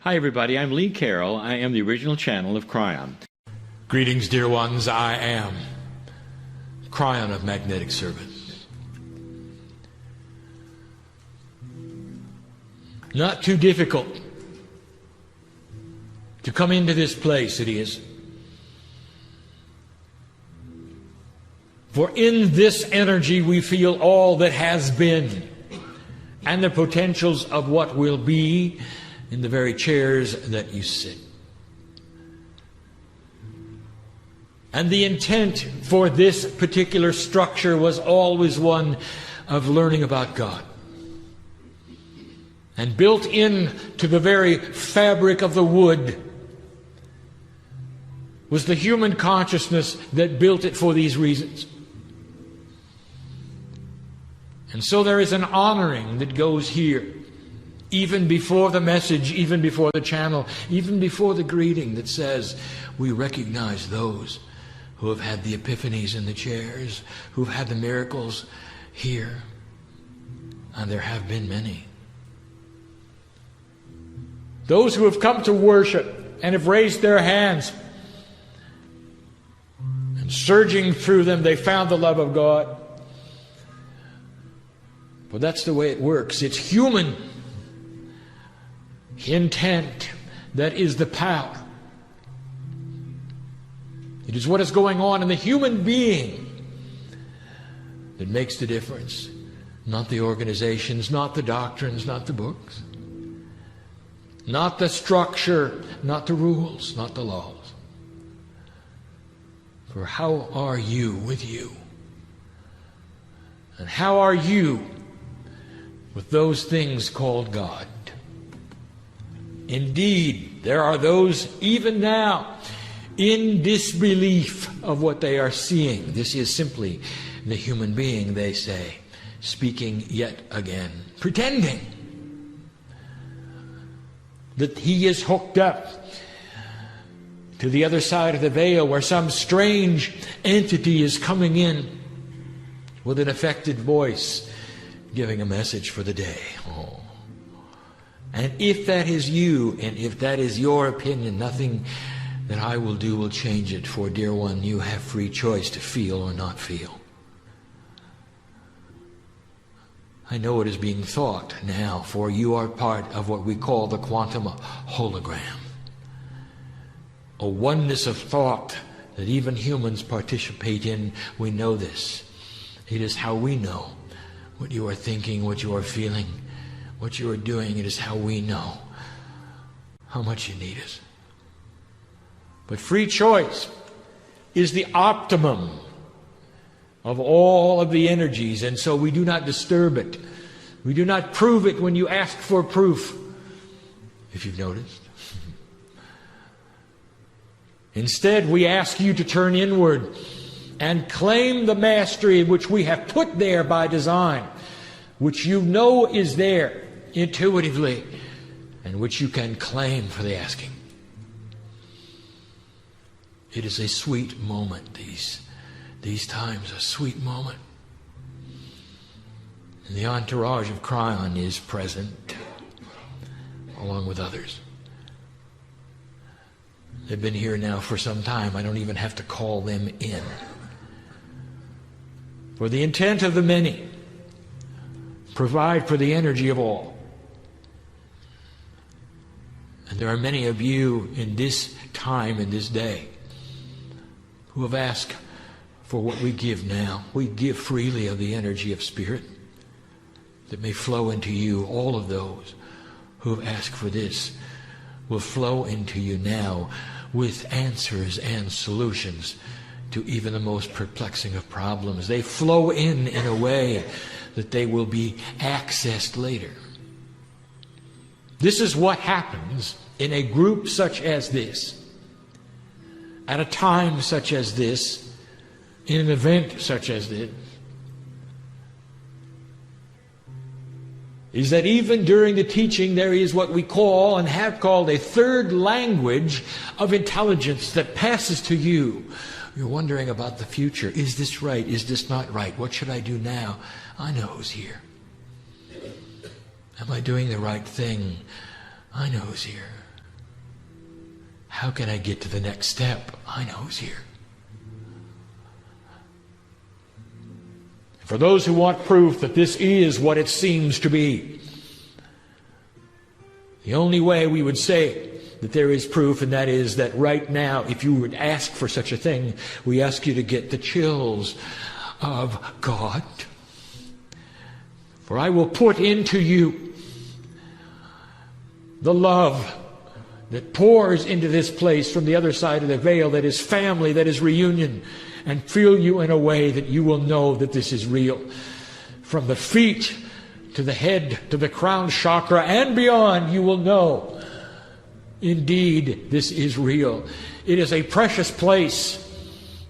Hi everybody, I'm Lee Carroll. I am the original channel of Kryon. Greetings, dear ones. I am Kryon of Magnetic Service. Not too difficult to come into this place, it is. For in this energy we feel all that has been and the potentials of what will be in the very chairs that you sit. And the intent for this particular structure was always one of learning about God. And built into the very fabric of the wood was the human consciousness that built it for these reasons. And so there is an honoring that goes here, even before the message, even before the channel, even before the greeting that says, we recognize those who have had the epiphanies in the chairs, who've had the miracles here. And there have been many. Those who have come to worship and have raised their hands, and surging through them, they found the love of God. Well, that's the way it works. It's human intent that is the power. It is what is going on in the human being that makes the difference. Not the organizations, not the doctrines, not the books, not the structure, not the rules, not the laws. For how are you with you? And how are you with those things called God? Indeed, there are those even now in disbelief of what they are seeing. This is simply the human being, they say, speaking yet again, pretending that he is hooked up to the other side of the veil, where some strange entity is coming in with an affected voice, giving a message for the day. Oh. And if that is you, and if that is your opinion, nothing that I will do will change it. For, dear one, you have free choice to feel or not feel. I know it is being thought now, for you are part of what we call the quantum hologram. A oneness of thought that even humans participate in. We know this. It is how we know what you are thinking, what you are feeling, what you are doing. It is how we know how much you need us. But free choice is the optimum of all of the energies, and so we do not disturb it. We do not prove it when you ask for proof, if you've noticed. Instead, we ask you to turn inward and claim the mastery which we have put there by design, which you know is there intuitively, and which you can claim for the asking. It is a sweet moment, these times, a sweet moment. And the entourage of Kryon is present, along with others. They've been here now for some time. I don't even have to call them in. For the intent of the many, provide for the energy of all. And there are many of you in this time, in this day, who have asked for what we give now. We give freely of the energy of Spirit that may flow into you. All of those who have asked for this will flow into you now with answers and solutions to even the most perplexing of problems. They flow in a way that they will be accessed later. This is what happens in a group such as this, at a time such as this, in an event such as this, is that even during the teaching there is what we call and have called a third language of intelligence that passes to you. You're wondering about the future. Is this right? Is this not right? What should I do now? I know who's here. Am I doing the right thing? I know who's here. how can I get to the next step? I know who's here. For those who want proof that this is what it seems to be, the only way we would say that there is proof, and that is that right now, if you would ask for such a thing, we ask you to get the chills of God. For I will put into you the love that pours into this place from the other side of the veil, that is family, that is reunion, and fill you in a way that you will know that this is real. From the feet to the head to the crown chakra and beyond, you will know, indeed, this is real. It is a precious place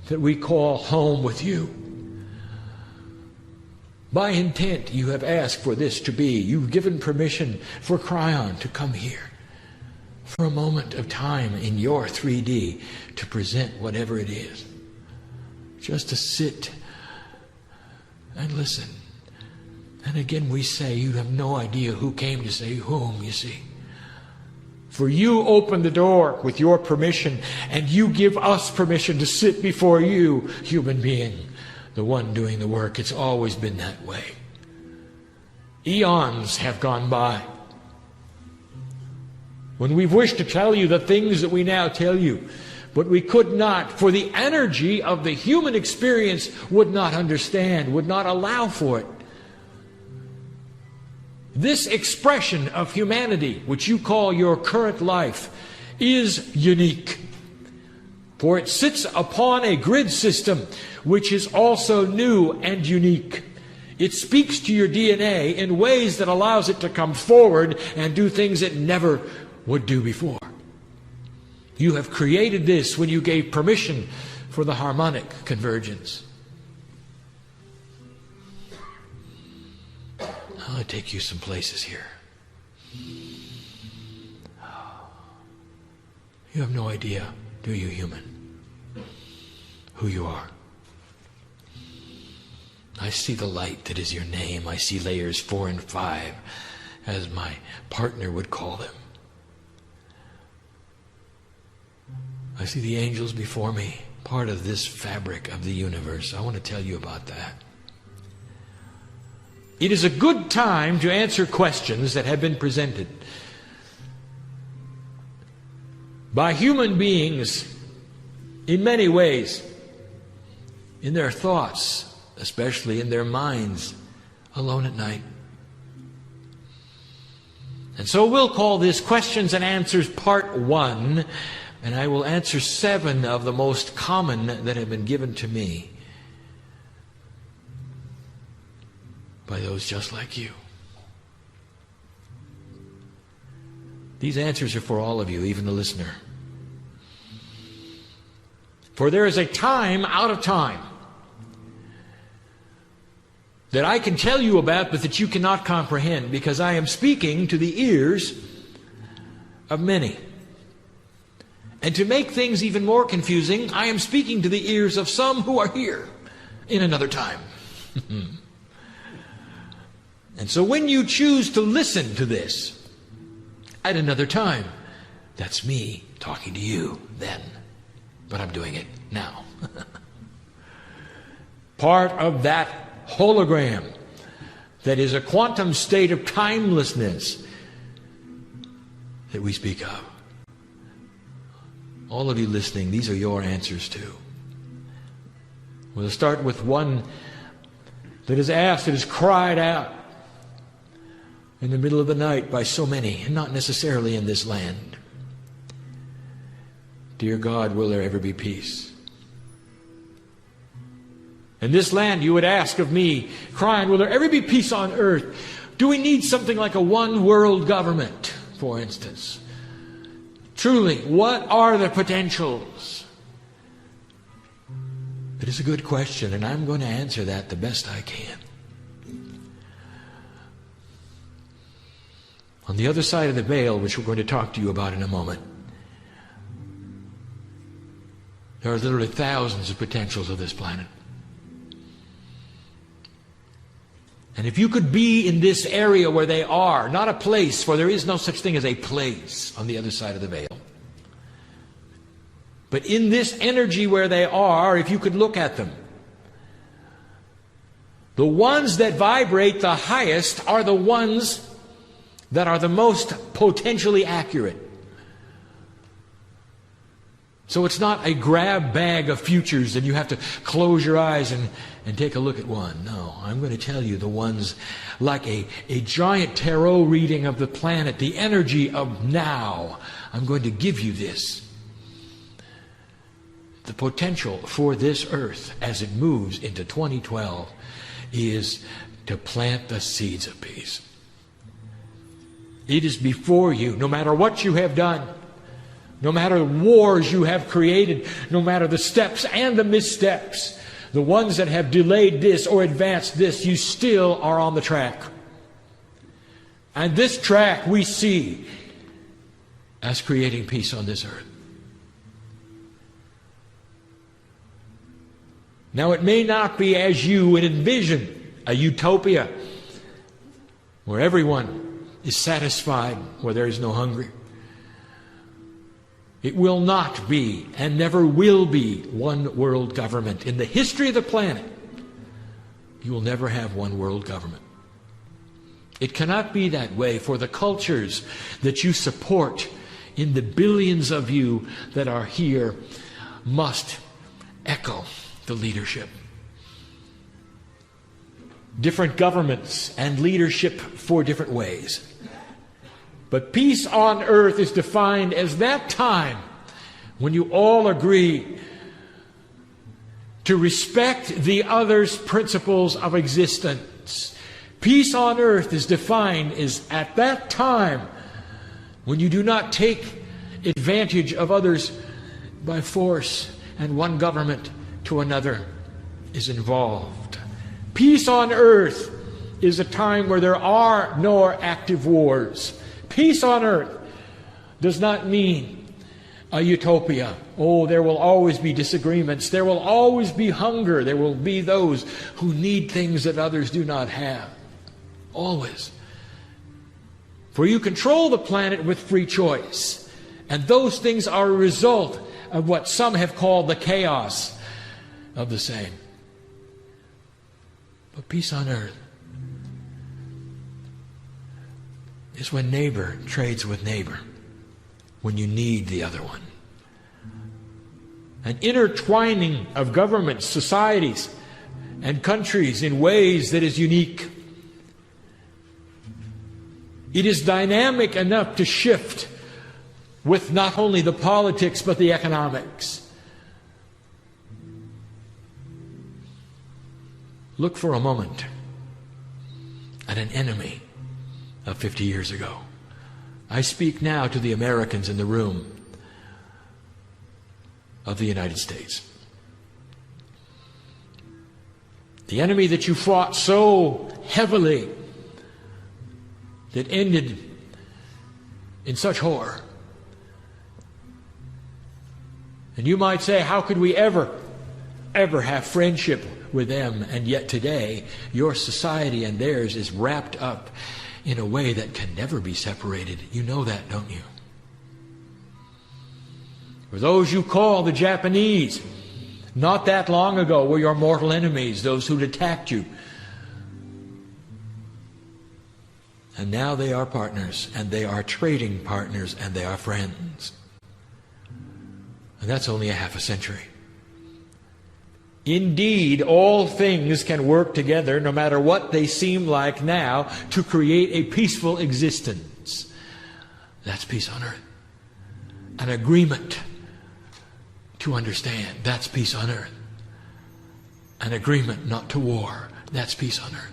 that we call home with you. By intent, you have asked for this to be. You've given permission for Kryon to come here for a moment of time in your 3D to present whatever it is. Just to sit and listen. And again we say, you have no idea who came to say whom, you see. For you open the door with your permission, and you give us permission to sit before you, human being, the one doing the work. It's always been that way. Eons have gone by. When we've wished to tell you the things that we now tell you, but we could not, for the energy of the human experience would not understand, would not allow for it. This expression of humanity, which you call your current life, is unique. For it sits upon a grid system which is also new and unique. It speaks to your DNA in ways that allows it to come forward and do things it never would do before. You have created this when you gave permission for the harmonic convergence. I'll take you some places here. You have no idea, do you, human, who you are? I see the light that is your name. I see layers 4 and 5, as my partner would call them. I see the angels before me, part of this fabric of the universe. I want to tell you about that. It is a good time to answer questions that have been presented by human beings in many ways, in their thoughts, especially in their minds, alone at night. And so we'll call this Questions and Answers Part 1, and I will answer 7 of the most common that have been given to me by those just like you. These answers are for all of you, even the listener. For there is a time out of time that I can tell you about, but that you cannot comprehend, because I am speaking to the ears of many. And to make things even more confusing, I am speaking to the ears of some who are here in another time. And so when you choose to listen to this at another time, that's me talking to you then. But I'm doing it now. Part of that hologram that is a quantum state of timelessness that we speak of. All of you listening, these are your answers too. We'll start with one that is asked, that is cried out in the middle of the night by so many, and not necessarily in this land. Dear God, will there ever be peace? In this land, you would ask of me, Kryon, will there ever be peace on earth? Do we need something like a one-world government, for instance? Truly, what are the potentials? It is a good question, and I'm going to answer that the best I can. On the other side of the veil, which we're going to talk to you about in a moment, there are literally thousands of potentials of this planet. And if you could be in this area where they are, not a place, for there is no such thing as a place on the other side of the veil, But in this energy where they are, if you could look at them, the ones that vibrate the highest are the ones that are the most potentially accurate. So it's not a grab bag of futures and you have to close your eyes and take a look at one. No, I'm going to tell you the ones like a giant tarot reading of the planet, the energy of now. I'm going to give you this. The potential for this earth as it moves into 2012 is to plant the seeds of peace. It is before you, no matter what you have done, no matter the wars you have created, no matter the steps and the missteps, the ones that have delayed this or advanced this, you still are on the track. And this track we see as creating peace on this earth. Now it may not be as you would envision, a utopia where everyone is satisfied, where there is no hunger. It will not be and never will be one world government. In the history of the planet, you will never have one world government. It cannot be that way for the cultures that you support in the billions of you that are here must echo the leadership. Different governments and leadership for different ways. But peace on earth is defined as that time when you all agree to respect the other's principles of existence. Peace on earth is defined as at that time when you do not take advantage of others by force and one government to another is involved. Peace on earth is a time where there are no active wars. Peace on earth does not mean a utopia. Oh, there will always be disagreements. There will always be hunger. There will be those who need things that others do not have. Always. For you control the planet with free choice. And those things are a result of what some have called the chaos of the same. But peace on earth is when neighbor trades with neighbor, when you need the other one. An intertwining of governments, societies, and countries in ways that is unique. It is dynamic enough to shift with not only the politics but the economics. Look for a moment at an enemy of 50 years ago. I speak now to the Americans in the room of the United States. The enemy that you fought so heavily that ended in such horror. And you might say, how could we ever have friendship with them? And yet today, your society and theirs is wrapped up in a way that can never be separated. You know that, don't you? For those you call the Japanese, not that long ago were your mortal enemies, those who attacked you. And now they are partners, and they are trading partners, and they are friends. And that's only a half a century. Indeed, all things can work together, no matter what they seem like now, to create a peaceful existence. That's peace on earth. An agreement to understand. That's peace on earth. An agreement not to war. That's peace on earth.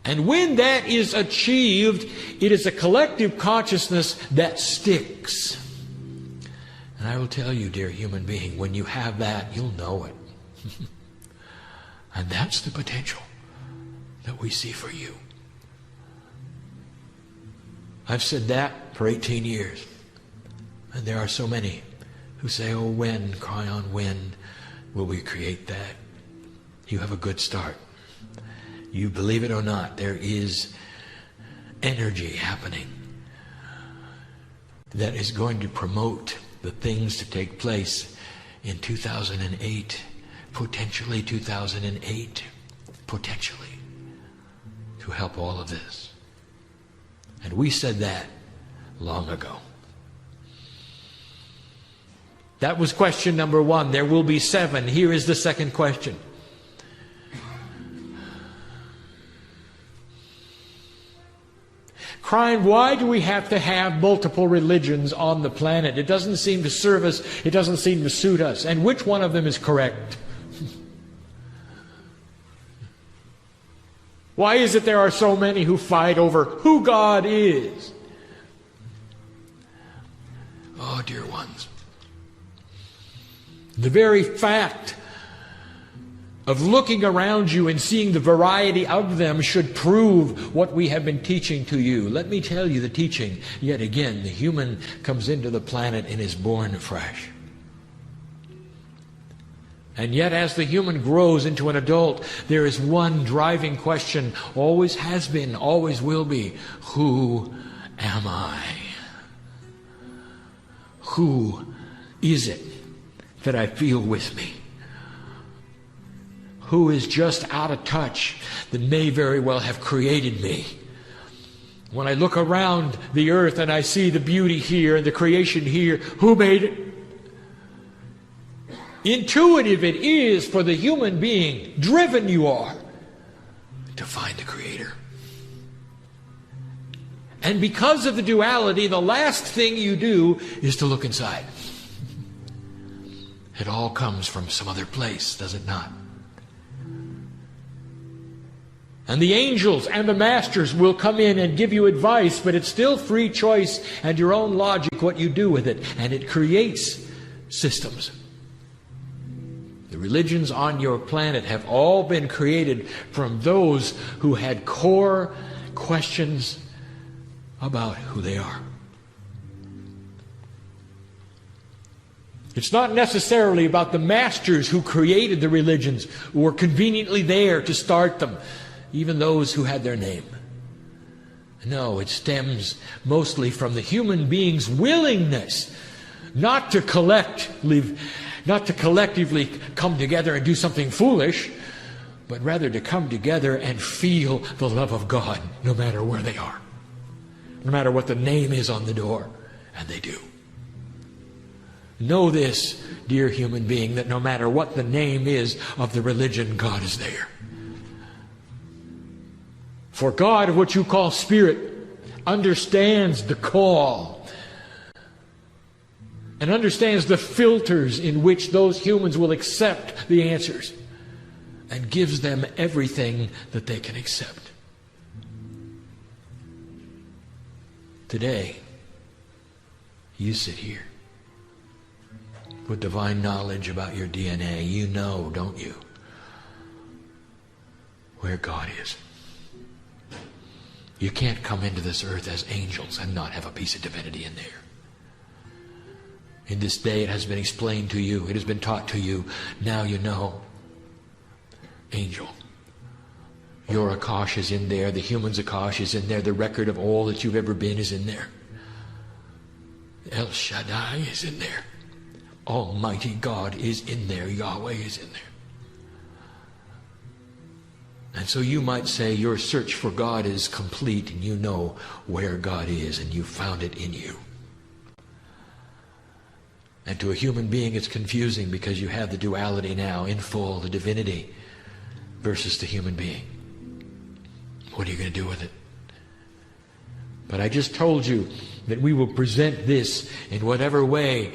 And when that is achieved, it is a collective consciousness that sticks. And I will tell you, dear human being, when you have that, you'll know it. And that's the potential that we see for you. I've said that for 18 years. And there are so many who say, oh, when, Kryon, when will we create that? You have a good start. You believe it or not, there is energy happening that is going to promote the things to take place in 2008, potentially 2008, potentially, to help all of this. And we said that long ago. That was question number 1. There will be 7. Here is the second question. Kryon, why do we have to have multiple religions on the planet? It doesn't seem to serve us. It doesn't seem to suit us. And which one of them is correct? Why is it there are so many who fight over who God is? Oh, dear ones. The very fact of looking around you and seeing the variety of them should prove what we have been teaching to you. Let me tell you the teaching. Yet again, the human comes into the planet and is born afresh. And yet as the human grows into an adult, there is one driving question, always has been, always will be. Who am I? Who is it that I feel with me? Who is just out of touch that may very well have created me? When I look around the earth and I see the beauty here and the creation here, who made it? Intuitive it is for the human being, driven you are, to find the Creator. And because of the duality, the last thing you do is to look inside. It all comes from some other place, does it not? And the angels and the masters will come in and give you advice, but it's still free choice and your own logic what you do with it. And it creates systems. The religions on your planet have all been created from those who had core questions about who they are. It's not necessarily about the masters who created the religions, who were conveniently there to start them, even those who had their name. No, it stems mostly from the human being's willingness not to collectively come together and do something foolish, but rather to come together and feel the love of God no matter where they are, no matter what the name is on the door, and they do. Know this, dear human being, that no matter what the name is of the religion, God is there. For God, what you call spirit, understands the call and understands the filters in which those humans will accept the answers, and gives them everything that they can accept. Today, you sit here with divine knowledge about your DNA. You know, don't you, where God is. You can't come into this earth as angels and not have a piece of divinity in there. In this day it has been explained to you, it has been taught to you. Now you know. Angel. Your Akash is in there, the human's Akash is in there, the record of all that you've ever been is in there. El Shaddai is in there. Almighty God is in there. Yahweh is in there. And so you might say your search for God is complete and you know where God is and you found it in you. And to a human being it's confusing because you have the duality now in full, the divinity versus the human being. What are you going to do with it? But I just told you that we will present this in whatever way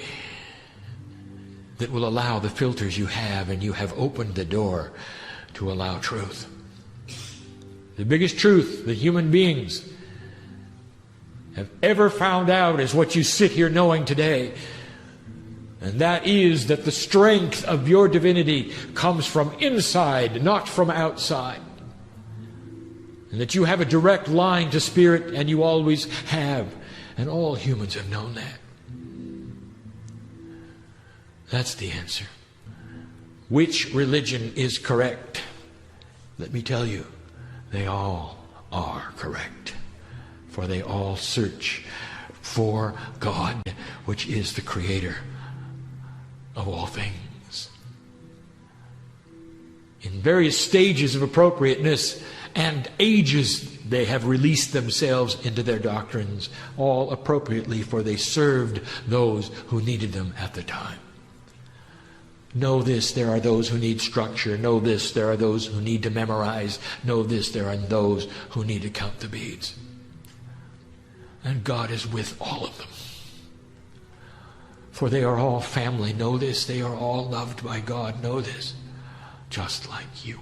that will allow the filters you have, and you have opened the door to allow truth. The biggest truth that human beings have ever found out is what you sit here knowing today. And that is that the strength of your divinity comes from inside, not from outside. And that you have a direct line to Spirit, and you always have. And all humans have known that. That's the answer. Which religion is correct? Let me tell you, they all are correct. For they all search for God which is the creator of all things. In various stages of appropriateness and ages, they have released themselves into their doctrines, all appropriately, for they served those who needed them at the time. Know this, there are those who need structure. Know this, there are those who need to memorize. Know this, there are those who need to count the beads. And God is with all of them. For they are all family. Know this, they are all loved by God. Know this, just like you.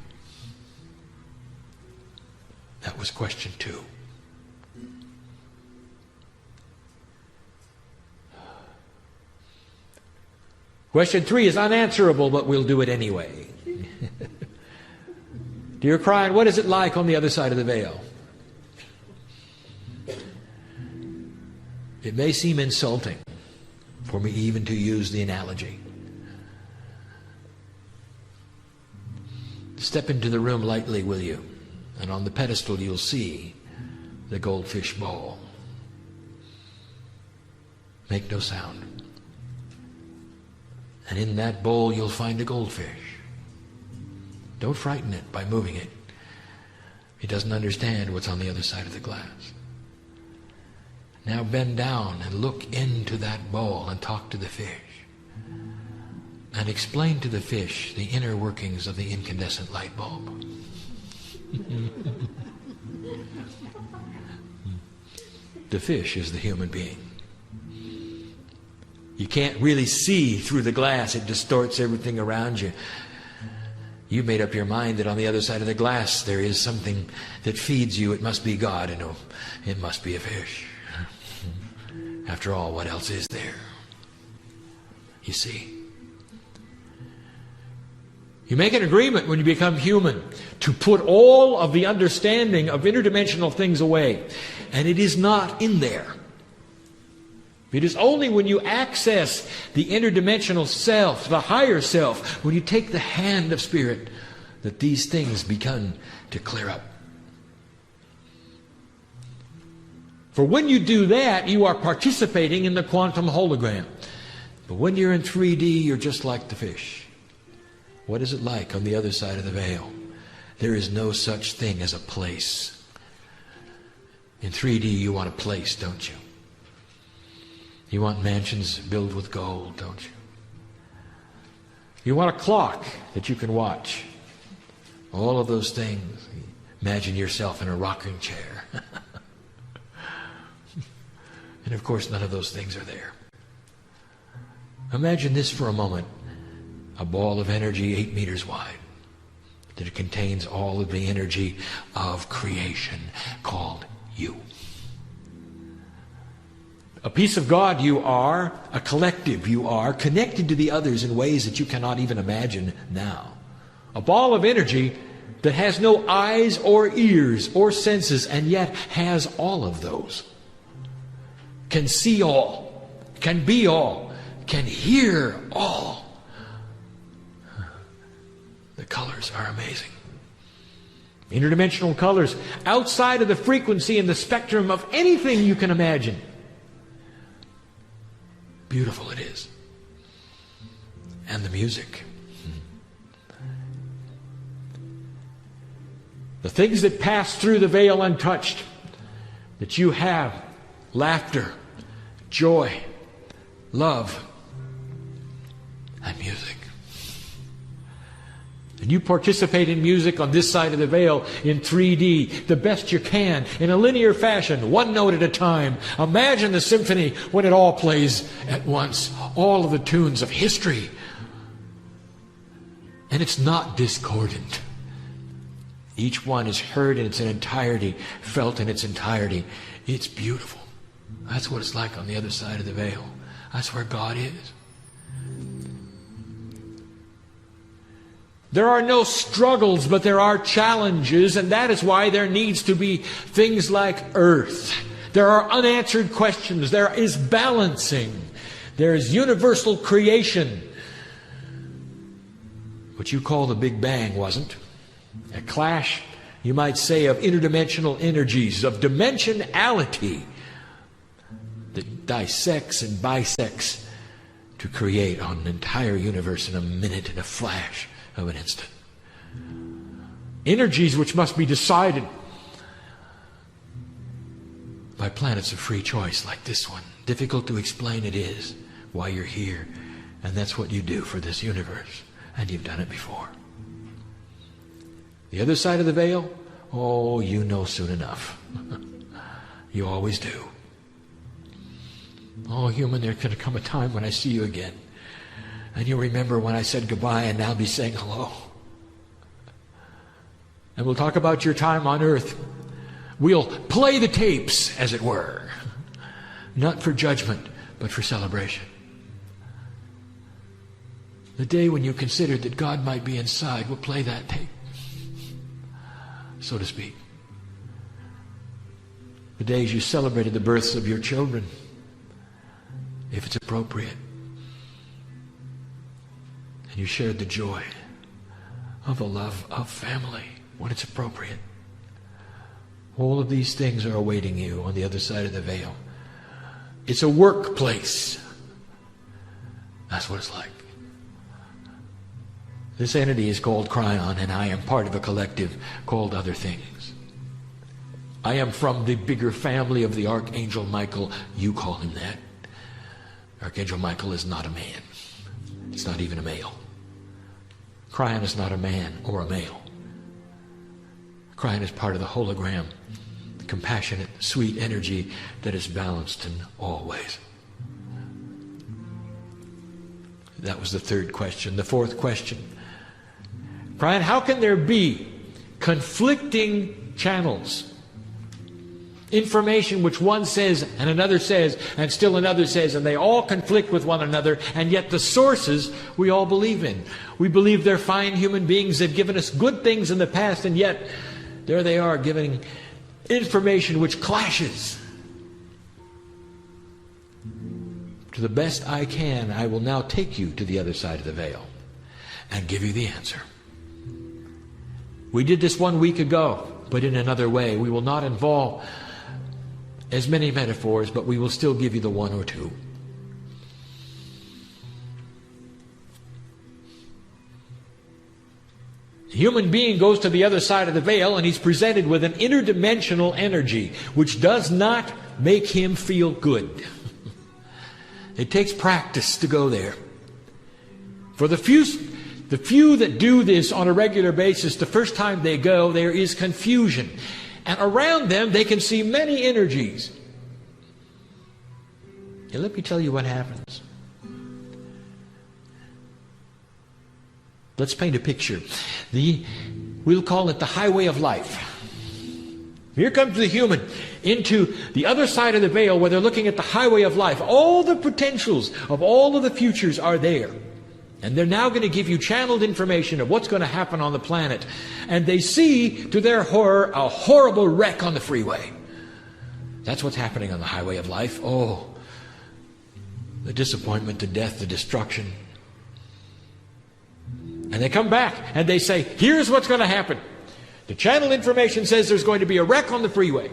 That was question 2. Question 3 is unanswerable, but we'll do it anyway. Dear Kryon, what is it like on the other side of the veil? It may seem insulting for me even to use the analogy. Step into the room lightly, will you? And on the pedestal you'll see the goldfish bowl. Make no sound. And in that bowl you'll find a goldfish. Don't frighten it by moving it. It doesn't understand what's on the other side of the glass. Now bend down and look into that bowl and talk to the fish. And explain to the fish the inner workings of the incandescent light bulb. The fish is the human being. You can't really see through the glass. It distorts everything around you. You made up your mind that on the other side of the glass there is something that feeds you. It must be God, and it must be a fish. After all, what else is there? You see? You make an agreement when you become human to put all of the understanding of interdimensional things away. And it is not in there. It is only when you access the interdimensional self, the higher self, when you take the hand of Spirit, that these things begin to clear up. For when you do that, you are participating in the quantum hologram. But when you're in 3D, you're just like the fish. What is it like on the other side of the veil? There is no such thing as a place. In 3D, you want a place, don't you? You want mansions built with gold, don't you? You want a clock that you can watch. All of those things. Imagine yourself in a rocking chair. And of course, none of those things are there. Imagine this for a moment. A ball of energy 8 meters wide. That it contains all of the energy of creation called you. A piece of God you are, a collective you are, connected to the others in ways that you cannot even imagine now. A ball of energy that has no eyes or ears or senses and yet has all of those. Can see all, can be all, can hear all. The colors are amazing. Interdimensional colors outside of the frequency and the spectrum of anything you can imagine. Beautiful it is. And the music. The things that pass through the veil untouched, that you have laughter, joy, love, and music. And you participate in music on this side of the veil in 3D, the best you can, in a linear fashion, one note at a time. Imagine the symphony when it all plays at once, all of the tunes of history. And it's not discordant. Each one is heard in its entirety, felt in its entirety. It's beautiful. That's what it's like on the other side of the veil. That's where God is. There are no struggles, but there are challenges, and that is why there needs to be things like earth. There are unanswered questions. There is balancing. There is universal creation. What you call the Big Bang wasn't. A clash, you might say, of interdimensional energies, of dimensionality. that dissects and bisects to create an entire universe in a minute, in a flash of an instant. Energies which must be decided by planets of free choice like this one. Difficult to explain it is, why you're here. And that's what you do for this universe. And you've done it before. The other side of the veil? Oh, you know soon enough. You always do. Oh, human, there's going to come a time when I see you again. And you'll remember when I said goodbye and now be saying hello. And we'll talk about your time on earth. We'll play the tapes, as it were. Not for judgment, but for celebration. The day when you considered that God might be inside, we'll play that tape, so to speak. The days you celebrated the births of your children, if it's appropriate. And you shared the joy of the love of family when it's appropriate. All of these things are awaiting you on the other side of the veil. It's a workplace. That's what it's like. This entity is called Kryon, and I am part of a collective called Other Things. I am from the bigger family of the Archangel Michael. You call him that. Archangel Michael is not a man. It's not even a male. Kryon is not a man or a male. Kryon is part of the hologram, the compassionate, sweet energy that is balanced in all ways. That was the third question. The fourth question. Kryon, how can there be conflicting channels? Information which one says and another says and still another says, and they all conflict with one another, and yet the sources we all believe in. We believe they're fine human beings. They've given us good things in the past, and yet there they are giving information which clashes. To the best I can, I will now take you to the other side of the veil and give you the answer. We did this 1 week ago, but in another way. We will not involve as many metaphors, but we will still give you the one or two. The human being goes to the other side of the veil, and he's presented with an interdimensional energy which does not make him feel good. It takes practice to go there. For the few that do this on a regular basis, the first time they go, there is confusion. And around them, they can see many energies. And let me tell you what happens. Let's paint a picture. We'll call it the highway of life. Here comes the human into the other side of the veil where they're looking at the highway of life. All the potentials of all of the futures are there. And they're now going to give you channeled information of what's going to happen on the planet. And they see, to their horror, a horrible wreck on the freeway. That's what's happening on the highway of life. Oh, the disappointment, the death, the destruction. And they come back and they say, here's what's going to happen. The channel information says there's going to be a wreck on the freeway.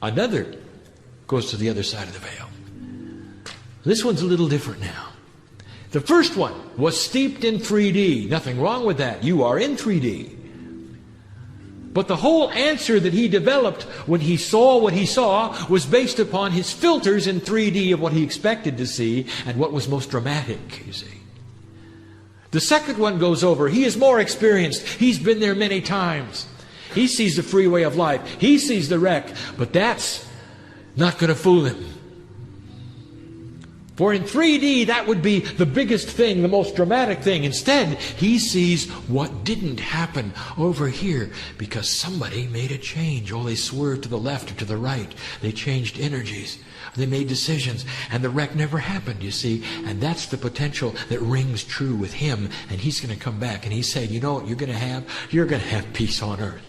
Another goes to the other side of the veil. This one's a little different now. The first one was steeped in 3D. Nothing wrong with that. You are in 3D. But the whole answer that he developed when he saw what he saw was based upon his filters in 3D of what he expected to see and what was most dramatic, you see. The second one goes over. He is more experienced. He's been there many times. He sees the freeway of life. He sees the wreck. But that's not going to fool him. For in 3D, that would be the biggest thing, the most dramatic thing. Instead, he sees what didn't happen over here because somebody made a change. Oh, they swerved to the left or to the right. They changed energies. They made decisions. And the wreck never happened, you see. And that's the potential that rings true with him. And he's going to come back and he's saying, you know what you're going to have? You're going to have peace on earth.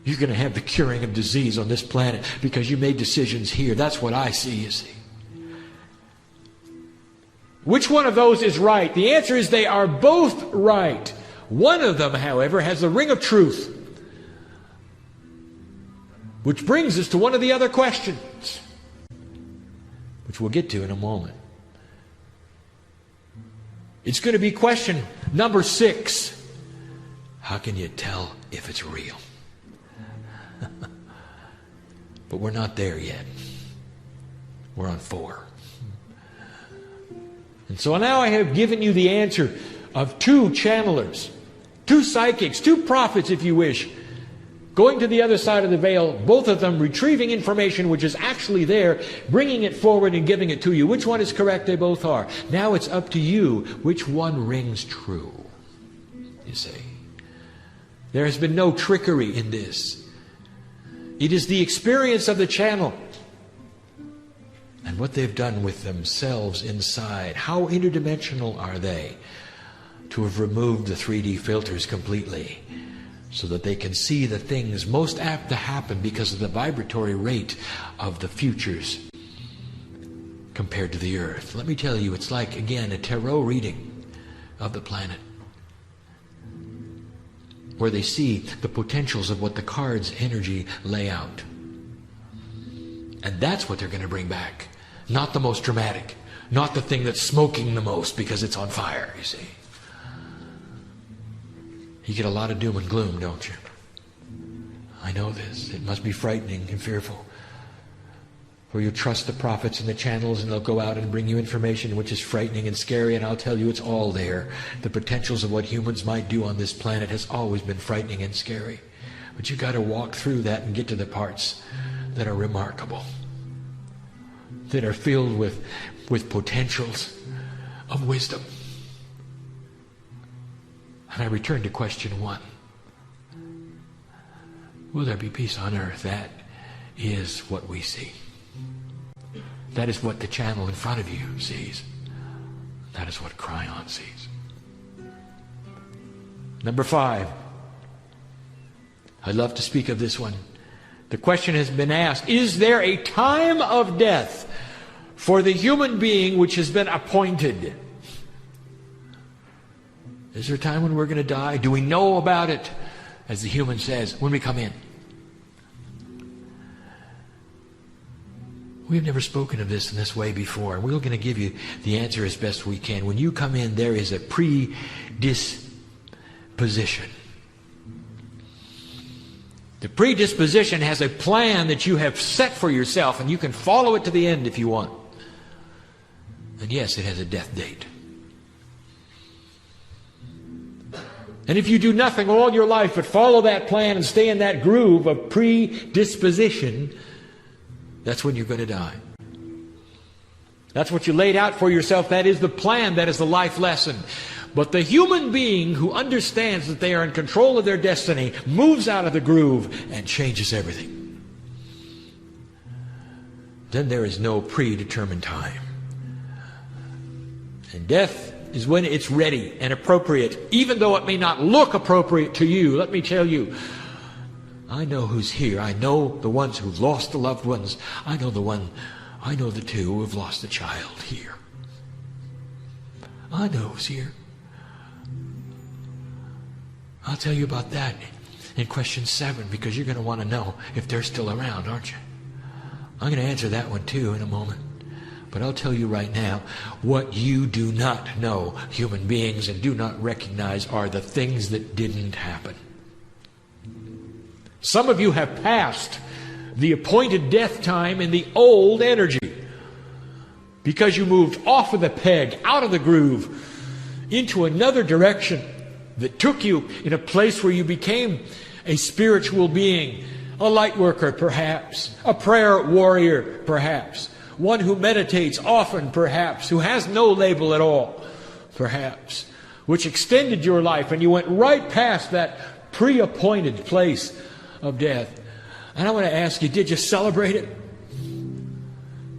You're going to have the curing of disease on this planet because you made decisions here. That's what I see, you see. Which one of those is right? The answer is they are both right. One of them, however, has the ring of truth. Which brings us to one of the other questions, which we'll get to in a moment. It's going to be question number 6. How can you tell if it's real? But we're not there yet. We're on 4. And so now I have given you the answer of 2 channelers, 2 psychics, 2 prophets, if you wish, going to the other side of the veil, both of them retrieving information which is actually there, bringing it forward and giving it to you. Which one is correct? They both are. Now it's up to you which one rings true, you see. There has been no trickery in this. It is the experience of the channel and what they've done with themselves inside. How interdimensional are they to have removed the 3D filters completely, so that they can see the things most apt to happen because of the vibratory rate of the futures compared to the earth. Let me tell you, it's like, again, a tarot reading of the planet, where they see the potentials of what the cards' energy lay out. And that's what they're going to bring back. Not the most dramatic, not the thing that's smoking the most because it's on fire, you see. You get a lot of doom and gloom, don't you? I know this. It must be frightening and fearful. For you trust the prophets and the channels, and they'll go out and bring you information which is frightening and scary, and I'll tell you it's all there. The potentials of what humans might do on this planet has always been frightening and scary. But you've got to walk through that and get to the parts that are remarkable, that are filled with potentials of wisdom. And I return to question 1. Will there be peace on earth? That is what we see. That is what the channel in front of you sees. That is what Kryon sees. Number 5. I'd love to speak of this one. The question has been asked, is there a time of death for the human being which has been appointed? Is there a time when we're going to die? Do we know about it, as the human says, when we come in? We've never spoken of this in this way before. We're going to give you the answer as best we can. When you come in, there is a predisposition. The predisposition has a plan that you have set for yourself, and you can follow it to the end if you want. And yes, it has a death date. And if you do nothing all your life but follow that plan and stay in that groove of predisposition, that's when you're going to die. That's what you laid out for yourself. That is the plan. That is the life lesson. But the human being who understands that they are in control of their destiny moves out of the groove and changes everything. Then there is no predetermined time. And death is when it's ready and appropriate, even though it may not look appropriate to you. Let me tell you, I know who's here. I know the ones who've lost the loved ones. I know the 2 who have lost a child here. I know who's here. I'll tell you about that in question 7, because you're going to want to know if they're still around, aren't you? I'm going to answer that one too in a moment. But I'll tell you right now, what you do not know, human beings, and do not recognize are the things that didn't happen. Some of you have passed the appointed death time in the old energy because you moved off of the peg, out of the groove, into another direction that took you in a place where you became a spiritual being, a light worker perhaps, a prayer warrior perhaps, one who meditates often perhaps, who has no label at all perhaps, which extended your life and you went right past that pre-appointed place of death. And I want to ask you, did you celebrate it?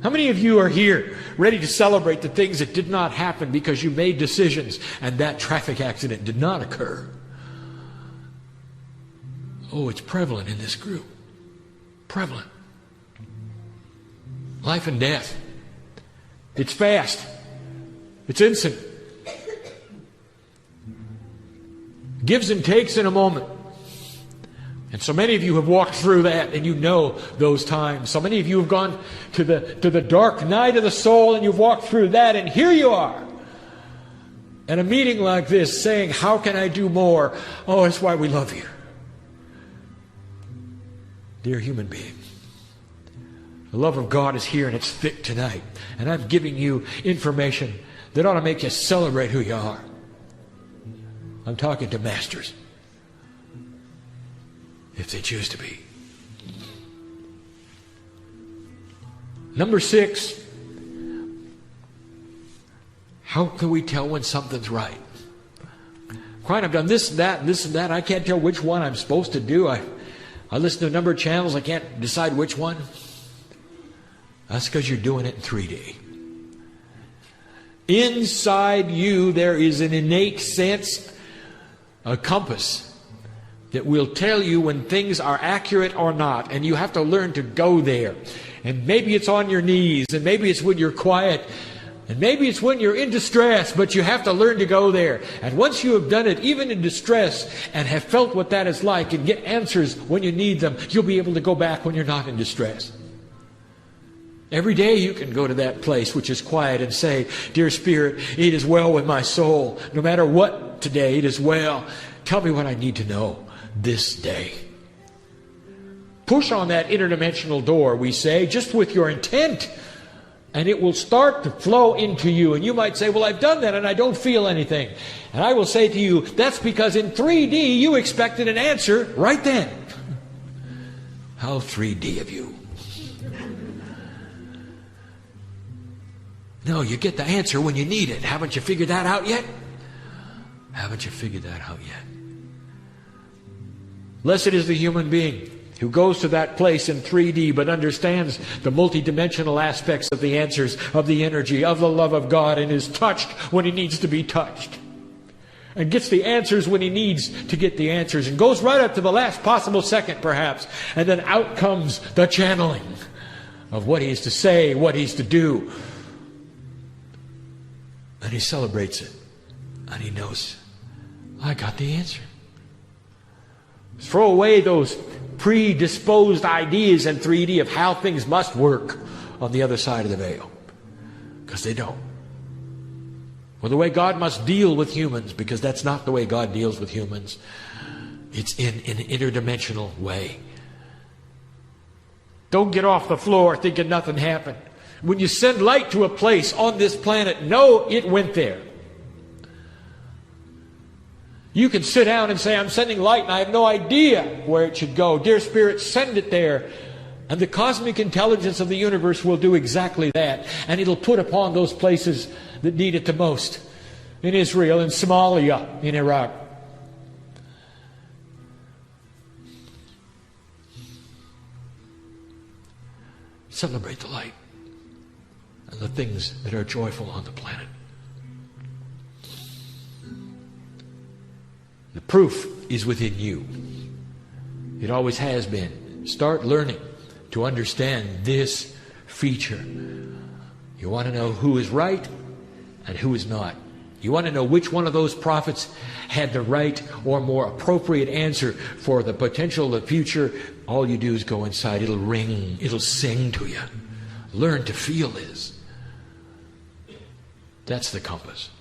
How many of you are here ready to celebrate the things that did not happen because you made decisions and that traffic accident did not occur? Oh, it's prevalent in this group. Prevalent. Life and death. It's fast. It's instant. Gives and takes in a moment. And so many of you have walked through that, and you know those times. So many of you have gone to the dark night of the soul, and you've walked through that, and here you are at a meeting like this saying, how can I do more? Oh, that's why we love you. Dear human being, the love of God is here, and it's thick tonight. And I'm giving you information that ought to make you celebrate who you are. I'm talking to masters, if they choose to be. Number 6, how can we tell when something's right? Kryon, I've done this and that and this and that. I can't tell which one I'm supposed to do. I listen to a number of channels. I can't decide which one. That's because you're doing it in 3D. Inside you there is an innate sense, a compass, that will tell you when things are accurate or not. And you have to learn to go there. And maybe it's on your knees, and maybe it's when you're quiet, and maybe it's when you're in distress, but you have to learn to go there. And once you have done it, even in distress, and have felt what that is like, and get answers when you need them, you'll be able to go back when you're not in distress. Every day you can go to that place which is quiet and say, Dear Spirit, it is well with my soul. No matter what today, it is well. Tell me what I need to know this day. Push on that interdimensional door, we say, just with your intent, and it will start to flow into you. And you might say, well, I've done that and I don't feel anything. And I will say to you, that's because in 3D you expected an answer right then. How 3D of you. No, you get the answer when you need it. Haven't you figured that out yet? Haven't you figured that out yet? Blessed is the human being who goes to that place in 3D but understands the multidimensional aspects of the answers, of the energy, of the love of God, and is touched when he needs to be touched. And gets the answers when he needs to get the answers. And goes right up to the last possible second, perhaps. And then out comes the channeling of what he is to say, what he's to do. And he celebrates it. And he knows, I got the answer. Throw away those predisposed ideas in 3D of how things must work on the other side of the veil. Because they don't. Or the way God must deal with humans, because that's not the way God deals with humans. It's in an interdimensional way. Don't get off the floor thinking nothing happened. When you send light to a place on this planet, know it went there. You can sit down and say, I'm sending light and I have no idea where it should go. Dear Spirit, send it there. And the cosmic intelligence of the universe will do exactly that. And it'll put upon those places that need it the most. In Israel, in Somalia, in Iraq. Celebrate the light and the things that are joyful on the planet. The proof is within you. It always has been. Start learning to understand this feature. You want to know who is right and who is not. You want to know which one of those prophets had the right or more appropriate answer for the potential of the future. All you do is go inside. It'll ring. It'll sing to you. Learn to feel this. That's the compass.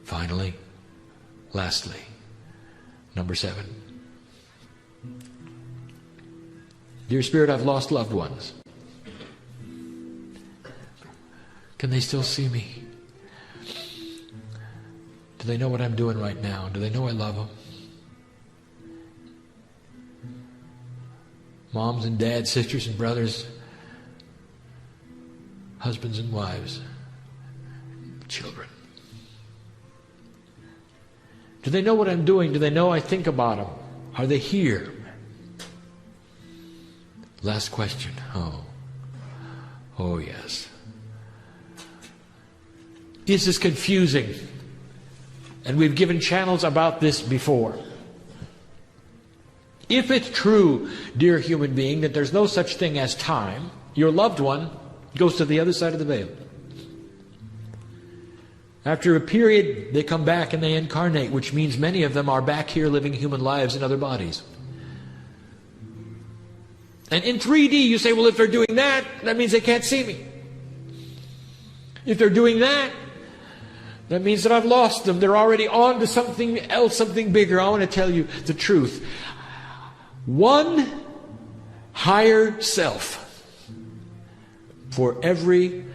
Finally, lastly, number 7. Dear Spirit, I've lost loved ones. Can they still see me? Do they know what I'm doing right now? Do they know I love them? Moms and dads, sisters and brothers, husbands and wives, children. Do they know what I'm doing? Do they know I think about them? Are they here? Last question. Oh yes. Is this confusing? And we've given channels about this before. If it's true, dear human being, that there's no such thing as time, your loved one goes to the other side of the veil. After a period, they come back and they incarnate, which means many of them are back here living human lives in other bodies. And in 3D, you say, well, if they're doing that, that means they can't see me. If they're doing that, that means that I've lost them. They're already on to something else, something bigger. I want to tell you the truth. One higher self for every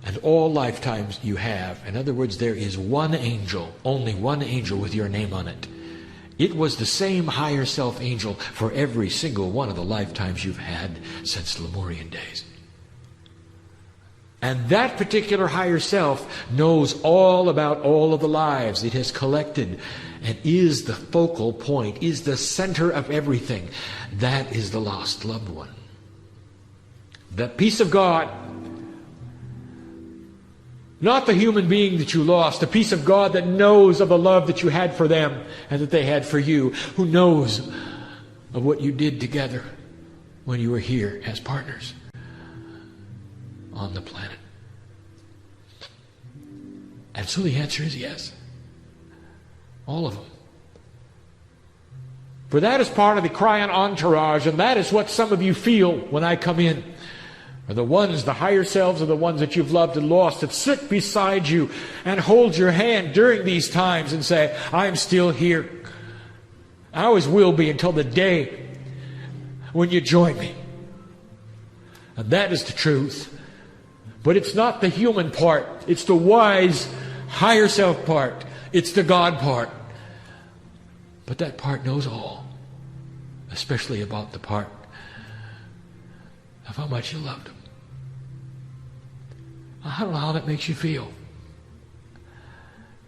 and all lifetimes you have. In other words, there is one angel, only one angel with your name on it. It was the same higher self angel for every single one of the lifetimes you've had since Lemurian days. And that particular higher self knows all about all of the lives it has collected and is the focal point, is the center of everything. That is the lost loved one. That piece of God, not the human being that you lost, the piece of God that knows of the love that you had for them and that they had for you, who knows of what you did together when you were here as partners on the planet. And so the answer is yes. All of them. For that is part of the Kryon entourage, and that is what some of you feel when I come in. Are the ones, the higher selves, are the ones that you've loved and lost, that sit beside you and hold your hand during these times and say, I'm still here. I always will be until the day when you join me. And that is the truth. But it's not the human part. It's the wise, higher self part. It's the God part. But that part knows all, especially about the part of how much you loved him. I don't know how that makes you feel.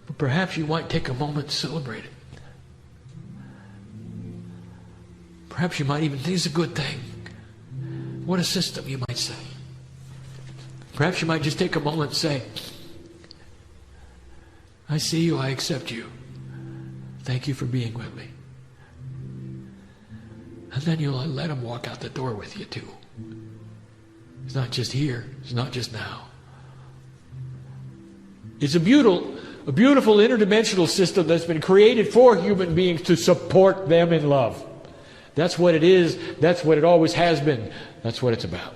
But perhaps you might take a moment to celebrate it. Perhaps you might even think it's a good thing. What a system, you might say. Perhaps you might just take a moment and say, I see you, I accept you. Thank you for being with me. And then you'll let him walk out the door with you too. It's not just here. It's not just now. It's a beautiful interdimensional system that's been created for human beings to support them in love. That's what it is. That's what it always has been. That's what it's about.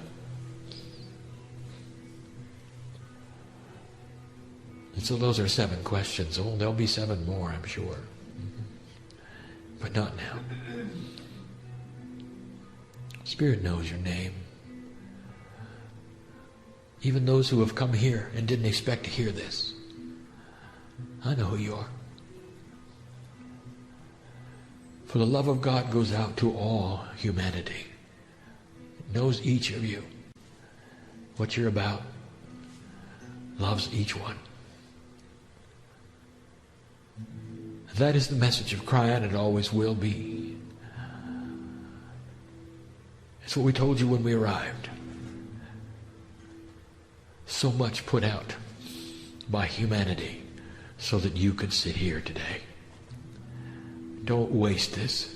And so those are 7 questions. Oh, there'll be 7 more, I'm sure. But not now. Spirit knows your name. Even those who have come here and didn't expect to hear this. I know who you are. For the love of God goes out to all humanity. It knows each of you. What you're about. Loves each one. That is the message of Kryon. It always will be. It's what we told you when we arrived. So much put out by humanity so that you could sit here today. Don't waste this.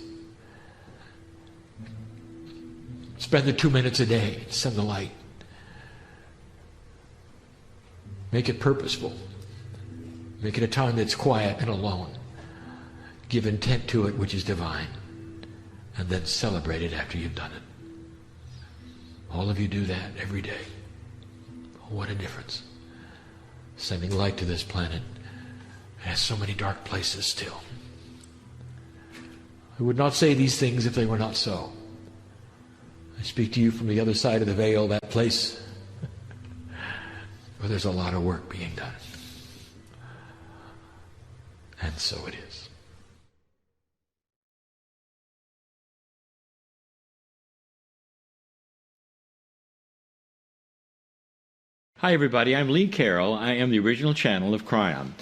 Spend the 2 minutes a day. Send the light. Make it purposeful. Make it a time that's quiet and alone. Give intent to it, which is divine. And then celebrate it after you've done it. All of you do that every day. What a difference. Sending light to this planet. It has so many dark places still. I would not say these things if they were not so. I speak to you from the other side of the veil, that place where there's a lot of work being done. And so it is. Hi everybody, I'm Lee Carroll. I am the original channel of Kryon.